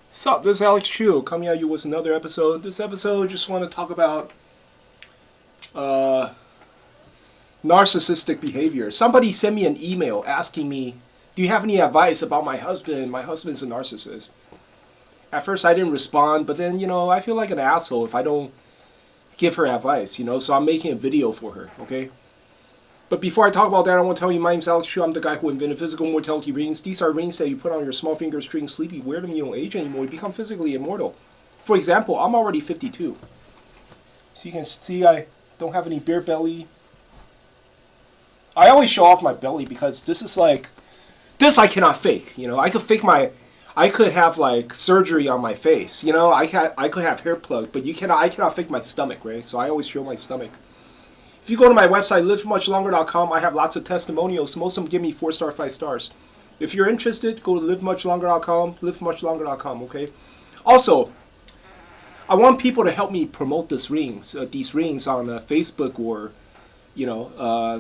Sup, this is Alex Chu coming at you with another episode. This episode, just want to talk about uh, narcissistic behavior. Somebody sent me an email asking me, "Do you have any advice about my husband? My husband's a narcissist." At first, I didn't respond, but then I feel like an asshole if I don't give her advice. So I'm making a video for her. Okay. But before I talk about that, I want to tell you my name's Alex Chu. I'm the guy who invented physical mortality rings. These are rings that you put on your small finger, string, sleepy, wear them, you don't age anymore. You become physically immortal. For example, I'm already 52. So you can see I don't have any beer belly. I always show off my belly because this I cannot fake. I could have like surgery on my face. I could have hair plug, but I cannot fake my stomach, right? So I always show my stomach. If you go to my website, livemuchlonger.com, I have lots of testimonials. Most of them give me 4-star, 5 stars. If you're interested, go to livemuchlonger.com, livemuchlonger.com, okay? Also, I want people to help me promote these rings on Facebook or,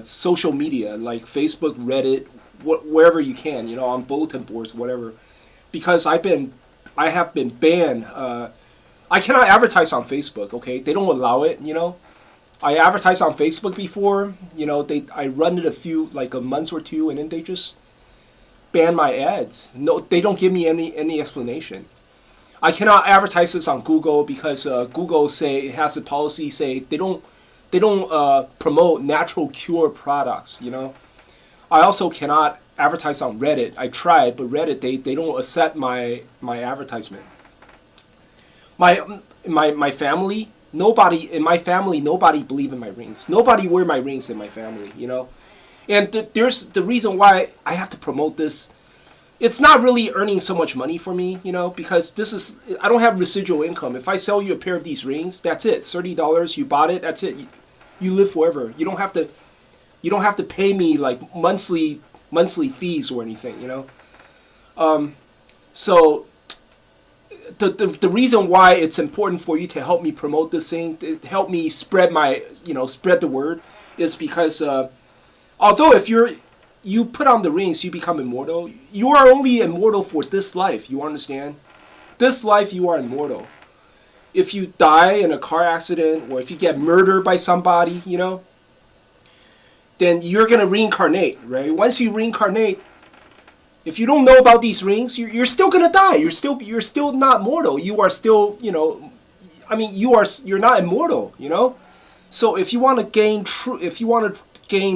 social media, like Facebook, Reddit, wherever you can, on bulletin boards, whatever. Because I have been banned. I cannot advertise on Facebook, okay? They don't allow it, I advertised on Facebook before. I run it a month or two, and then they just ban my ads. No, they don't give me any explanation. I cannot advertise this on Google because Google say it has a policy say they don't promote natural cure products. I also cannot advertise on Reddit. I tried, but Reddit they don't accept my advertisement. My family. Nobody in my family, nobody believe in my rings. Nobody wear my rings in my family, And there's the reason why I have to promote this. It's not really earning so much money for me, because I don't have residual income. If I sell you a pair of these rings, that's it. $30, you bought it, that's it. You live forever. You don't have to pay me like monthly fees or anything, So the reason why it's important for you to help me promote this thing, to help me spread spread the word, is because although if you put on the rings, you become immortal. You are only immortal for this life. You understand? This life, you are immortal. If you die in a car accident or if you get murdered by somebody, then you're gonna reincarnate, right? Once you reincarnate, if you don't know about these rings, you're still gonna die. You're still not mortal. You are still, you're not immortal. So if you want to gain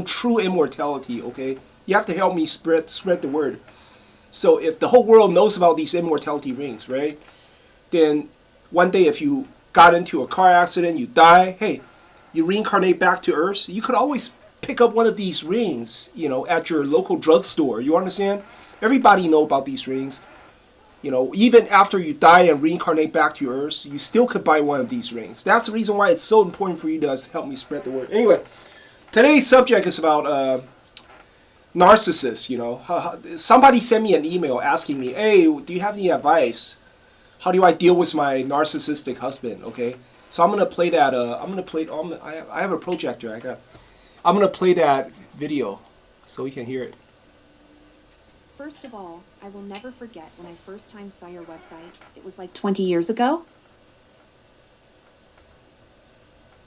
true immortality, okay, you have to help me spread the word. So if the whole world knows about these immortality rings, right, then one day if you got into a car accident, you die, hey, you reincarnate back to Earth, you could always pick up one of these rings, at your local drugstore. You understand? Everybody know about these rings. Even after you die and reincarnate back to Earth, you still could buy one of these rings. That's the reason why it's so important for you to help me spread the word. Anyway, today's subject is about narcissists. Somebody sent me an email asking me, "Hey, do you have any advice? How do I deal with my narcissistic husband?" Okay, so I'm gonna play that. I have a projector. I'm gonna play that video so we can hear it. First of all, I will never forget when I first time saw your website. It was like 20 years ago.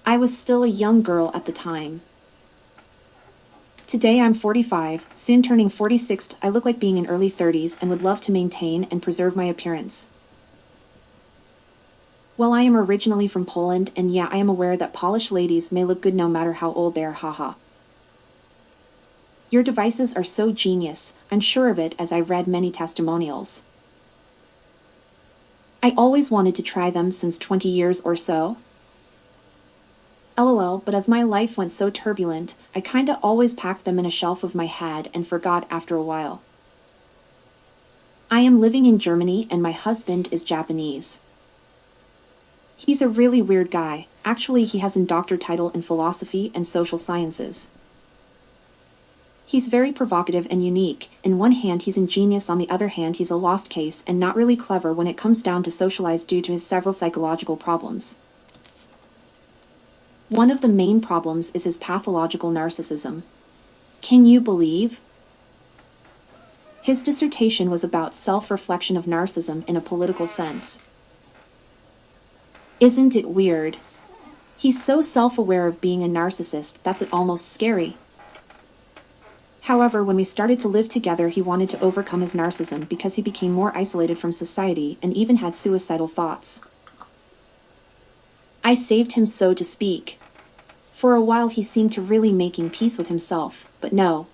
I was still a young girl at the time. Today I'm 45, soon turning 46. I look like being in early 30s and would love to maintain and preserve my appearance. Well, I am originally from Poland, and yeah, I am aware that Polish ladies may look good no matter how old they are, haha. Your devices are so genius, I'm sure of it as I read many testimonials. I always wanted to try them since 20 years or so. LOL, but as my life went so turbulent, I kinda always packed them in a shelf of my head and forgot after a while. I am living in Germany and my husband is Japanese. He's a really weird guy. Actually, he has a doctor title in philosophy and social sciences. He's very provocative and unique. In one hand, he's ingenious, on the other hand, he's a lost case and not really clever when it comes down to socialize due to his several psychological problems. One of the main problems is his pathological narcissism. Can you believe? His dissertation was about self-reflection of narcissism in a political sense. Isn't it weird? He's so self-aware of being a narcissist that's it almost scary. However, when we started to live together, he wanted to overcome his narcissism because he became more isolated from society and even had suicidal thoughts. I saved him, so to speak. For a while he seemed to really making peace with himself, but no.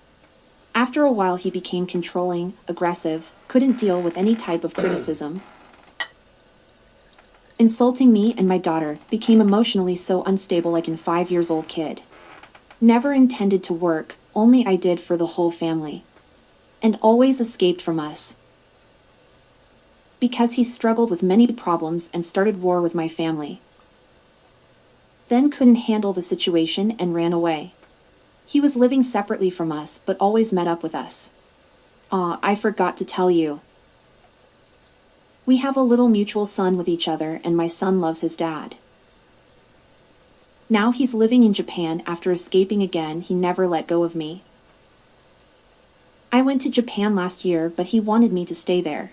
After a while he became controlling, aggressive, couldn't deal with any type of criticism. Insulting me and my daughter, became emotionally so unstable like a 5-year-old kid. Never intended to work, only I did for the whole family. And always escaped from us. Because he struggled with many problems and started war with my family. Then couldn't handle the situation and ran away. He was living separately from us but always met up with us. I forgot to tell you. We have a little mutual son with each other and my son loves his dad. Now he's living in Japan after escaping again. He never let go of me. I went to Japan last year but he wanted me to stay there.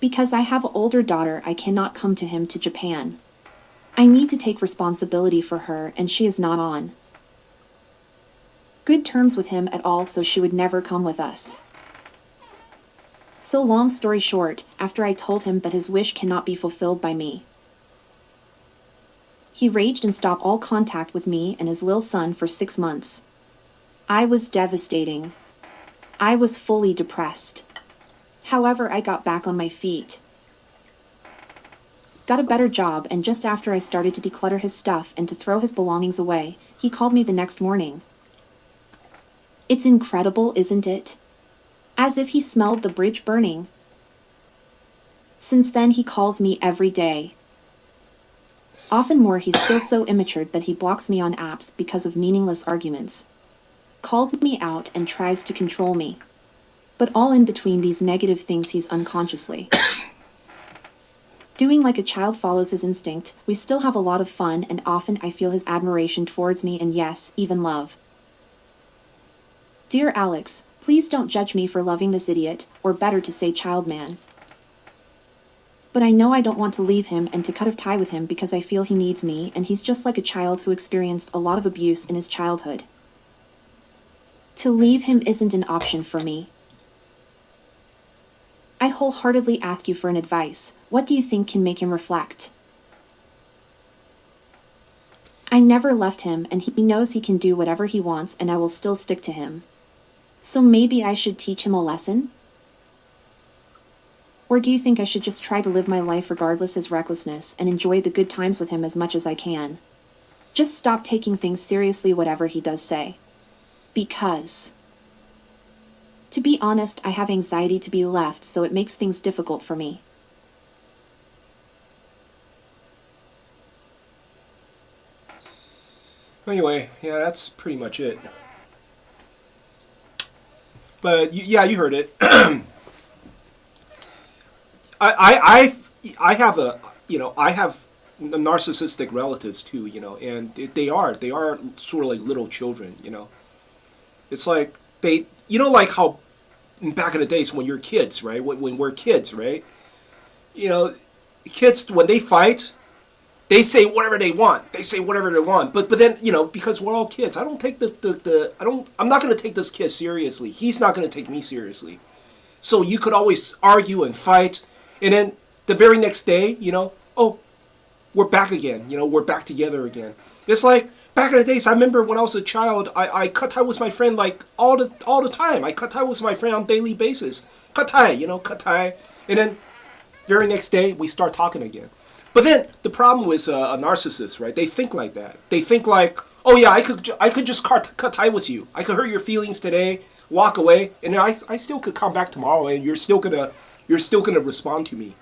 Because I have an older daughter I cannot come to him to Japan. I need to take responsibility for her and she is not on good terms with him at all, so she would never come with us. So long story short, after I told him that his wish cannot be fulfilled by me, he raged and stopped all contact with me and his little son for 6 months. I was devastating. I was fully depressed. However, I got back on my feet. Got a better job, and just after I started to declutter his stuff and to throw his belongings away, he called me the next morning. It's incredible, isn't it? As if he smelled the bridge burning. Since then he calls me every day. Often more, he's still so immature that he blocks me on apps because of meaningless arguments. Calls me out and tries to control me. But all in between these negative things he's unconsciously doing like a child follows his instinct. We still have a lot of fun and often I feel his admiration towards me and yes, even love. Dear Alex, please don't judge me for loving this idiot, or better to say child man. But I know I don't want to leave him and to cut a tie with him because I feel he needs me and he's just like a child who experienced a lot of abuse in his childhood. To leave him isn't an option for me. I wholeheartedly ask you for an advice. What do you think can make him reflect? I never left him and he knows he can do whatever he wants and I will still stick to him. So maybe I should teach him a lesson? Or do you think I should just try to live my life regardless his recklessness and enjoy the good times with him as much as I can? Just stop taking things seriously whatever he does say. Because, to be honest, I have anxiety to be left, so it makes things difficult for me. Anyway, yeah, that's pretty much it. But yeah, you heard it. I have I have narcissistic relatives too, and they are sort of like little children, It's like they, like how back in the days when you're kids, right? When we're kids, right? Kids when they fight, they say whatever they want. They say whatever they want. But then, because we're all kids, I don't take I'm not going to take this kid seriously. He's not going to take me seriously. So you could always argue and fight. And then the very next day, oh, we're back again. We're back together again. It's like back in the days, I remember when I was a child, I cut tie with my friend like all the time. I cut tie with my friend on a daily basis. Cut tie. And then very next day, we start talking again. But then the problem with a narcissist, right? They think like that. They think like, oh yeah, I could just cut tie with you. I could hurt your feelings today, walk away, and then I still could come back tomorrow, and you're still gonna respond to me,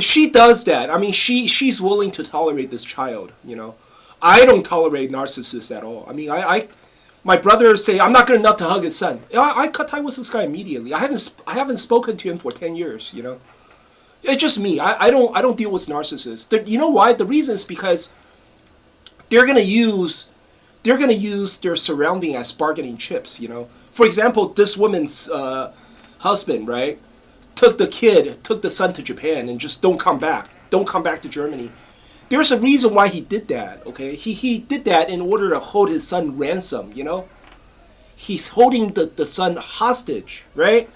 She does that. I mean, she's willing to tolerate this child, I don't tolerate narcissists at all. I mean, my brother say I'm not good enough to hug his son. I cut tie with this guy immediately. I haven't spoken to him for 10 years, It's just me. I don't deal with narcissists. You know why? The reason is because they're gonna use they're going to use their surrounding as bargaining chips, you know. For example, this woman's husband, right, took the son to Japan and just don't come back. Don't come back to Germany. There's a reason why he did that, okay? He did that in order to hold his son ransom, you know? He's holding the son hostage, right?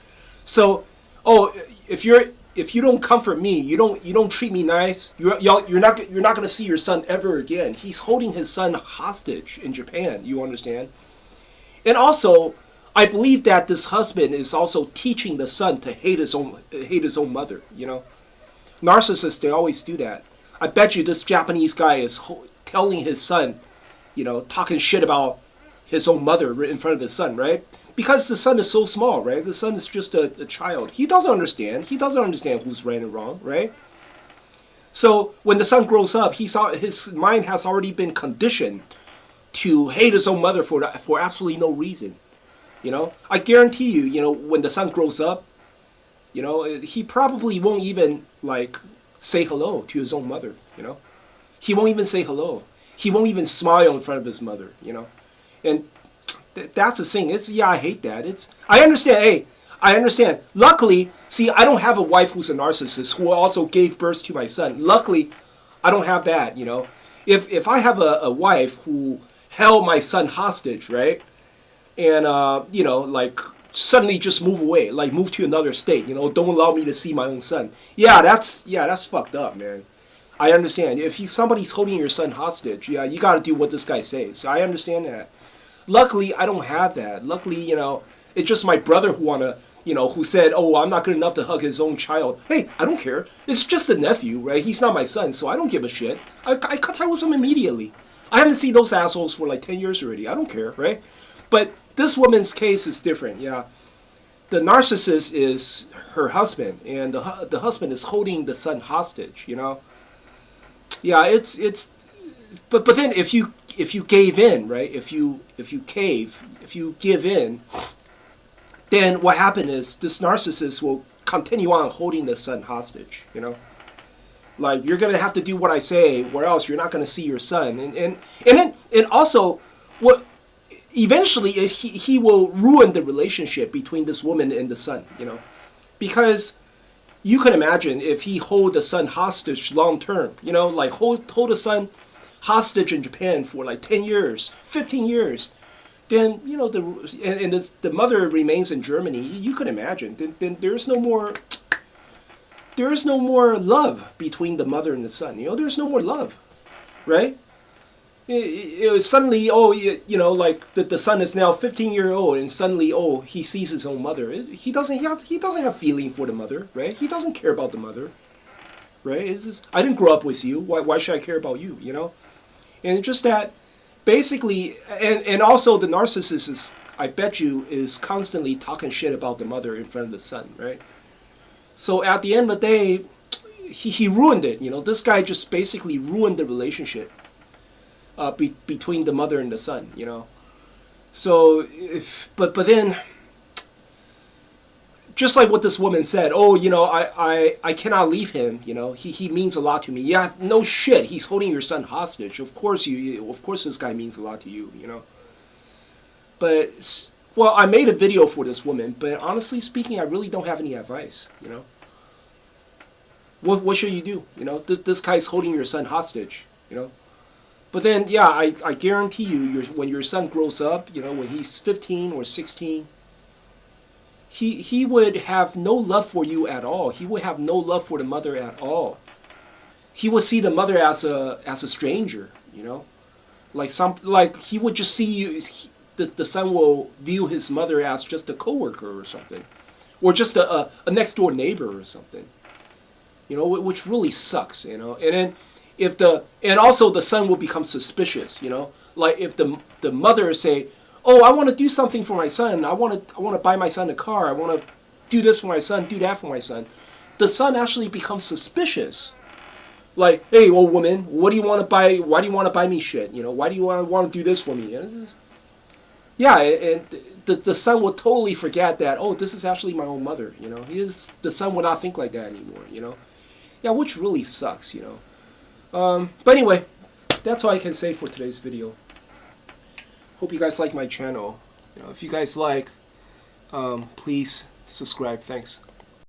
So, oh, if you don't comfort me, you don't treat me nice, you're not going to see your son ever again. He's holding his son hostage in Japan, you understand? And also, I believe that this husband is also teaching the son to hate his own mother, you know? Narcissists, they always do that. I bet you this Japanese guy is telling his son, you know, talking shit about his own mother in front of his son, right? Because the son is so small, right? The son is just a child. He doesn't understand. He doesn't understand who's right and wrong, right? So when the son grows up, his mind has already been conditioned to hate his own mother for absolutely no reason. You know, I guarantee you, you know, when the son grows up, you know, he probably won't even like say hello to his own mother, you know. He won't even say hello. He won't even smile in front of his mother, you know. And that's the thing. I hate that. I understand. Hey, I understand. Luckily, see, I don't have a wife who's a narcissist who also gave birth to my son. Luckily, I don't have that, you know. If I have a wife who held my son hostage, right? And, you know, like, suddenly just move away, like, move to another state, you know, don't allow me to see my own son. Yeah, that's fucked up, man. I understand. If somebody's holding your son hostage, yeah, you gotta do what this guy says. I understand that. Luckily, I don't have that. Luckily, you know, it's just my brother who said, oh, I'm not good enough to hug his own child. Hey, I don't care. It's just a nephew, right? He's not my son, so I don't give a shit. I cut ties with him immediately. I haven't seen those assholes for like 10 years already. I don't care, right? But this woman's case is different, yeah. The narcissist is her husband, and the husband is holding the son hostage, you know? Yeah, but then if you gave in, right? If you give in, then what happened is this narcissist will continue on holding the son hostage, you know? Like, you're gonna have to do what I say, or else you're not gonna see your son. And also, what eventually he will ruin the relationship between this woman and the son, you know? Because you can imagine if he hold the son hostage long term, you know, like hold the son hostage in Japan for like 10 years, 15 years, then, you know, the mother remains in Germany, you can imagine, then there's no more love between the mother and the son, you know, there's no more love, right? It was suddenly, oh, you know, like the son is now 15-year old, and suddenly, oh, he sees his own mother. He doesn't have feeling for the mother, right? He doesn't care about the mother, right? It's just, I didn't grow up with you. Why should I care about you? You know, and just that, basically, and also the narcissist is, I bet you, is constantly talking shit about the mother in front of the son, right? So at the end of the day, he ruined it. You know, this guy just basically ruined the relationship. Between the mother and the son, you know. So but then, just like what this woman said, oh, you know, I cannot leave him, you know, he means a lot to me. Yeah, no shit, he's holding your son hostage. Of course this guy means a lot to you, you know. But, well, I made a video for this woman, but honestly speaking, I really don't have any advice, you know. What should you do? You know, this guy's holding your son hostage, you know. But then, yeah, I guarantee you, when your son grows up, you know, when he's 15 or 16, he would have no love for you at all. He would have no love for the mother at all. He would see the mother as a stranger, you know, like he would just see you. The son will view his mother as just a coworker or something, or just a next door neighbor or something, you know, which really sucks, you know, and then. And also the son will become suspicious, you know, like if the mother say, oh, I want to do something for my son, I want to buy my son a car, I want to do this for my son, do that for my son, the son actually becomes suspicious. Like, hey, old woman, what do you want to buy? Why do you want to buy me shit? You know, why do you want to do this for me? And and the son will totally forget that, oh, this is actually my own mother, you know. The son will not think like that anymore, you know. Yeah, which really sucks, you know. But anyway, that's all I can say for today's video. Hope you guys like my channel. If you guys like, please subscribe. Thanks.